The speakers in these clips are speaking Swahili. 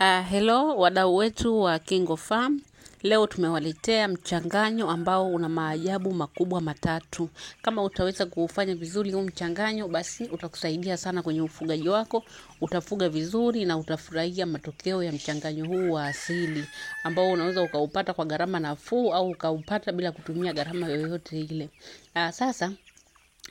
Hello wadau wetu wa Kingo Farm. Leo tumewaletea mchanganyo ambao una maajabu makubwa matatu. Kama utaweza kufanya vizuri huu mchanganyo, basi utakusaidia sana kwenye ufugaji wako. Utafuga vizuri na utafurahia matokeo ya mchanganyo huu wa asili, ambao unaweza ukaupata kwa gharama nafuu au ukaupata bila kutumia gharama yoyote ile. Sasa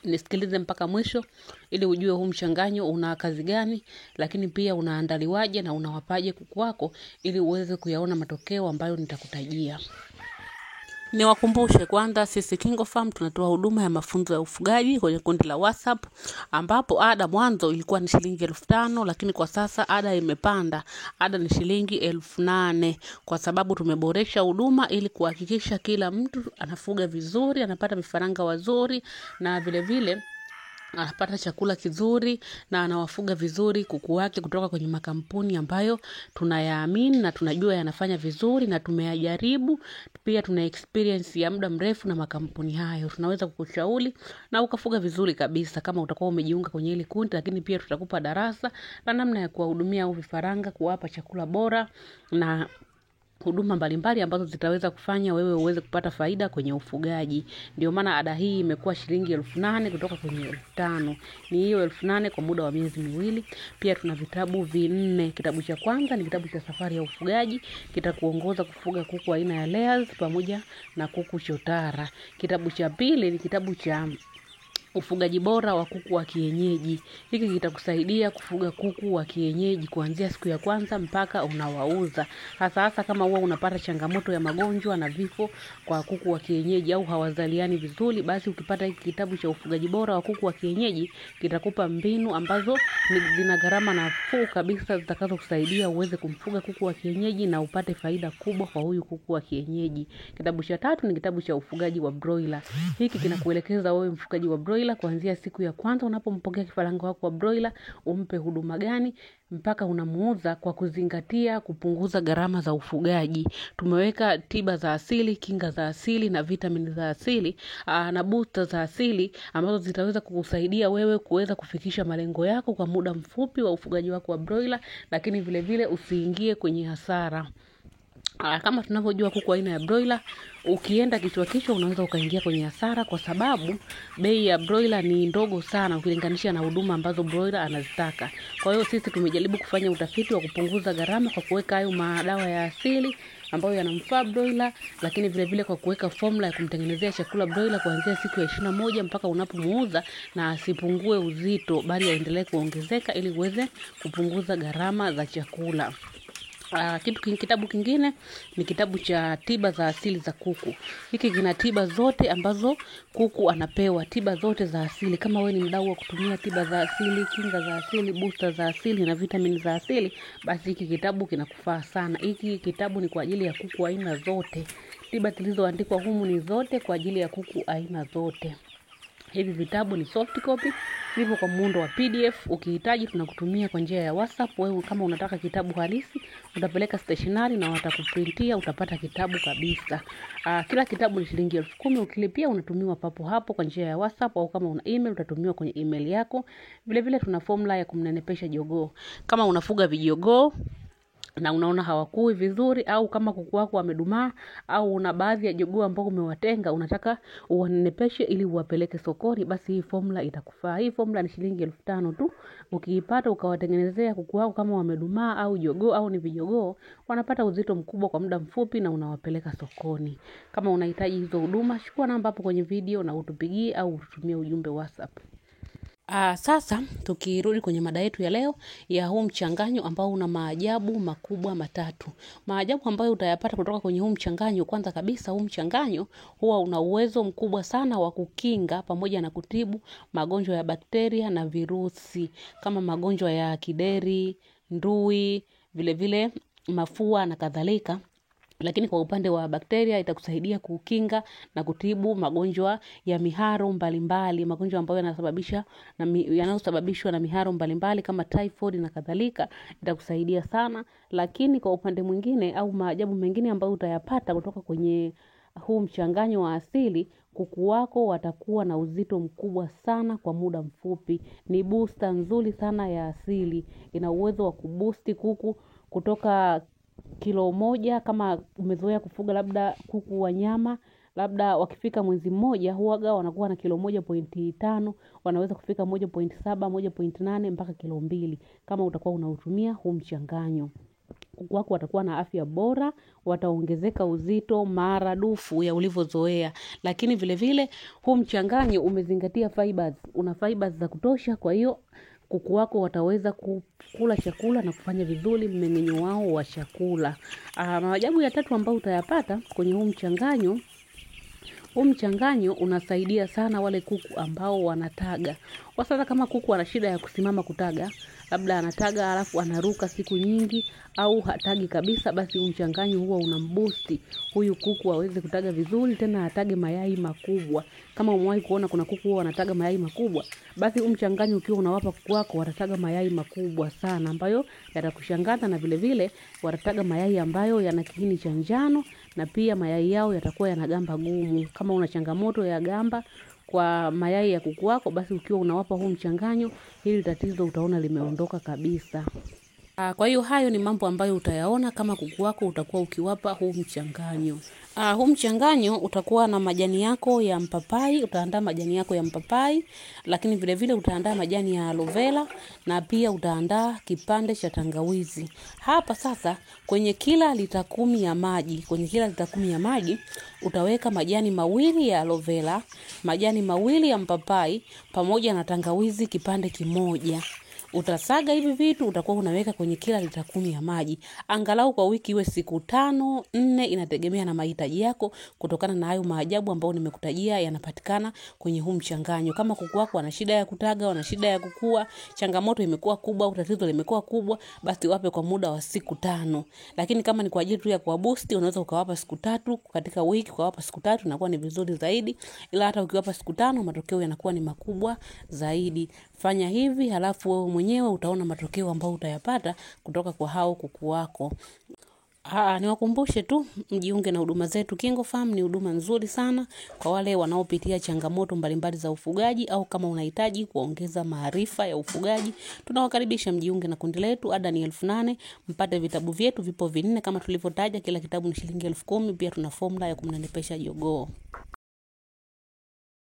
nisikilize mpaka mwisho ili ujue huu mchanganyo una kazi gani, lakini pia unaandaliwaje na unawapaje kuku wako ili uweze kuyaona matokeo ambayo nitakutajia. Niwakumbushe kwanza, sisi Kingo Farm tunatoa huduma ya mafunzo ya ufugaji kwenye kundi la WhatsApp, ambapo ada mwanzo ilikuwa ni shilingi 5,000, lakini kwa sasa ada imepanda. Ada ni shilingi 8,000 kwa sababu tumeboresha huduma ili kuhakikisha kila mtu anafuga vizuri, anapata vifaranga wazuri na vile vile anapata chakula kizuri na anawafuga vizuri kuku wake kutoka kwenye makampuni ambayo tunayaamini na tunajua yanafanya vizuri na tumeyajaribu. Pia tuna experience ya muda mrefu na makampuni hayo. Tunaweza kukushauri na ukafuga vizuri kabisa kama utakuwa umejiunga kwenye hili kundi, lakini pia tutakupa darasa na namna ya kuwahudumia au vifaranga, kuwapa chakula bora na huduma mbalimbali ambazo zitaweza kufanya wewe uweze kupata faida kwenye ufugaji. Ndio maana ada hii imekuwa shilingi 8,000 kutoka kwenye 5,000. Ni hiyo 8,000 kwa muda wa miezi miwili. Pia tuna vitabu 4. Kitabu cha kwanza ni kitabu cha safari ya ufugaji, kitakuongoza kufuga kuku aina ya layers pamoja na kuku chotara. Kitabu cha pili ni kitabu cha ufugaji bora wa kuku wa kienyeji. Hiki kitakusaidia kufuga kuku wa kienyeji kuanzia siku ya kwanza mpaka unawauza. Hasa kama huwa unapata changamoto ya magonjwa na vifo kwa kuku wa kienyeji au hawazaliani vizuri, basi ukipata hiki kitabu cha ufugaji bora wa kuku wa kienyeji kitakupa mbinu ambazo zina gharama nafuu kabisa zitakazokusaidia uweze kumfuga kuku wa kienyeji na upate faida kubwa kwa huyu kuku wa kienyeji. Kitabu cha tatu ni kitabu cha ufugaji wa broiler. Hiki kinakuelekeza wewe mfugaji wa broiler kuanzia siku ya kwanza unapompokea kifaranga wako wa broiler umpe huduma gani mpaka unamuuza, kwa kuzingatia kupunguza gharama za ufugaji. Tumeweka tiba za asili, kinga za asili na vitamini za asili na booster za asili ambazo zitaweza kukusaidia wewe kuweza kufikisha malengo yako kwa muda mfupi wa ufugaji wako wa broiler, lakini vile vile usiingie kwenye hasara. Kama tunavyojua kuku aina ya broiler, ukienda kichwa unaweza ukaingia kwenye hasara kwa sababu bei ya broiler ni ndogo sana ukilinganisha na huduma ambazo broiler anazitaka. Kwa hiyo sisi tumejaribu kufanya utafiti wa kupunguza gharama kwa kuweka hayo madawa ya asili ambayo yanamfaa broiler, lakini vile vile kwa kuweka formula ya kumtengenezea chakula broiler kuanzia siku ya 21 mpaka unapomuuza, na asipungue uzito bali aendelee kuongezeka ili uweze kupunguza gharama za chakula. Kitabu kingine ni kitabu cha tiba za asili za kuku. Hiki kina tiba zote ambazo kuku anapewa, tiba zote za asili. Kama wewe ni mdau wa kutumia tiba za asili, kinga za asili, booster za asili na vitamini za asili, basi hiki kitabu kinakufaa sana. Hiki kitabu ni kwa ajili ya kuku aina zote. Tiba zilizoandikwa humu ni zote kwa ajili ya kuku aina zote. Hivi vitabu ni soft copy, vipo kwa muundo wa PDF. Ukihitaji tunakutumia kwa njia ya WhatsApp. Wewe kama unataka kitabu halisi, utapeleka stationery na watakuprintia, utapata kitabu kabisa. Kila kitabu ni shilingi 10,000. Ukilipia unatumiwa papo hapo kwa njia ya WhatsApp, au kama una email utatumiwa kwenye email yako. Vile vile tuna formula ya kumnenepesha jogoo. Kama unafuga vijogoo na unaona hawakui vizuri, au kama kuku wako wamedumaa, au una baadhi ya jogoo ambao umewatenga unataka uwanenepeshe ili uwapeleke sokoni, basi hii formula itakufaa. Hii formula ni shilingi 5,000 tu. Ukiipata ukawatengenezea kuku wako kama wamedumaa au jogoo au ni vijogoo, wanapata uzito mkubwa kwa muda mfupi na unawapeleka sokoni. Kama unahitaji hizo huduma, chukua namba hapo kwenye video na utupigie au ututumie ujumbe WhatsApp. Sasa tukirudi kwenye mada yetu ya leo ya huu mchanganyo ambao una maajabu makubwa matatu. Maajabu ambayo utayapata kutoka kwenye huu mchanganyo, kwanza kabisa huu mchanganyo huwa una uwezo mkubwa sana wa kukinga pamoja na kutibu magonjwa ya bakteria na virusi kama magonjwa ya kideri, ndui, vile vile mafua na kadhalika. Lakini kwa upande wa bakteria itakusaidia kukinga na kutibu magonjwa ya miharo mbalimbali, magonjwa ambayo yanayosababishwa na miharo mbalimbali kama typhoid na kadhalika, itakusaidia sana. Lakini kwa upande mwingine au maajabu mengine ambayo utayapata kutoka kwenye huu mchanganyo wa asili, kuku wako watakuwa na uzito mkubwa sana kwa muda mfupi. Ni booster nzuri sana ya asili. Ina uwezo wa kuboosti kuku kutoka kilo 1. Kama umezoea kufuga labda kuku wa nyama, labda wakifika mwezi mmoja huaga wanakuwa na kilo 1.5, wanaweza kufika 1.7, 1.8 mpaka kilo 2 kama utakuwa unautumia huu mchanganyo. Kuku wako watakuwa na afya bora, wataongezeka uzito maradufu ya ulivyozoea. Lakini vile vile huu mchanganyo umezingatia fibers, una fibers za kutosha, kwa hiyo kuku wako wataweza kukula chakula na kufanya vizuri mmeng'enyo wao wa chakula. Maajabu ya 3 ambayo utayapata kwenye huu mchanganyo, huu mchanganyo unasaidia sana wale kuku ambao wanataga. Kwa sasa kama kuku ana shida ya kusimama kutaga, labda anataga alafu anaruka siku nyingi au hatagi kabisa, basi huu mchanganyo huwa unamboost huyu kuku aweze kutaga vizuri, tena atage mayai makubwa. Kama umewahi kuona kuna kuku huwa wanataga mayai makubwa, basi huu mchanganyo ukiwa unawapa kuku wako watataga mayai makubwa sana ambayo yatakushangaza, na vile vile watataga mayai ambayo yana kiini cha njano, na pia mayai yao yatakuwa yana gamba gumu. Kama una changamoto ya gamba kwa mayai ya kuku wako, basi ukiwa unawapa huu mchanganyo, hili tatizo utaona limeondoka kabisa. Kwa hiyo hayo ni mambo ambayo utayaona kama kuku wako utakuwa ukiwapa huu mchanganyo. Huu mchanganyo utakuwa na majani yako ya mpapai, utaandaa majani yako ya mpapai, lakini vile vile utaandaa majani ya aloe vera, na pia utaandaa kipande cha tangawizi. Hapa sasa kwenye kila lita 10 ya maji, utaweka majani 2 ya aloe vera, majani 2 ya mpapai pamoja na tangawizi kipande kimoja. Utasaga hivi vitu, utakuwa unaweka kwenye kila lita 10 ya maji. Angalau kwa wiki iwe siku 5, 4, inategemea na mahitaji yako, kutokana na hayo maajabu ambayo nimekutajia yanapatikana kwenye huu mchanganyo. Kama kuku wako wana shida ya kutaga, wana shida ya kukua, changamoto imekuwa kubwa, tatizo limekuwa kubwa, basi wape kwa muda wa siku 5. Lakini kama ni kwa ajili tu ya kuwaboost, unaweza ukawapa siku 3 katika wiki, ukawapa siku 3 inakuwa ni vizuri zaidi. Ila hata ukiwapa siku 5 matokeo yanakuwa ni makubwa zaidi. Fanya hivi, halafu wewe mwenyewe utaona matokeo ambayo utayapata kutoka kwa hao kuku wako. Niwakumbushe tu mjiunge na huduma zetu KingoFarm. Ni huduma nzuri sana kwa wale wanaopitia changamoto mbalimbali za ufugaji, au kama unahitaji kuongeza maarifa ya ufugaji, tunawakaribisha mjiunge na kundi letu. Ada ni 8,000. Mpate vitabu vyetu, vipo 4 kama tulivyotaja, kila kitabu ni shilingi 10,000. Pia tuna formula ya kumnenepesha jogoo.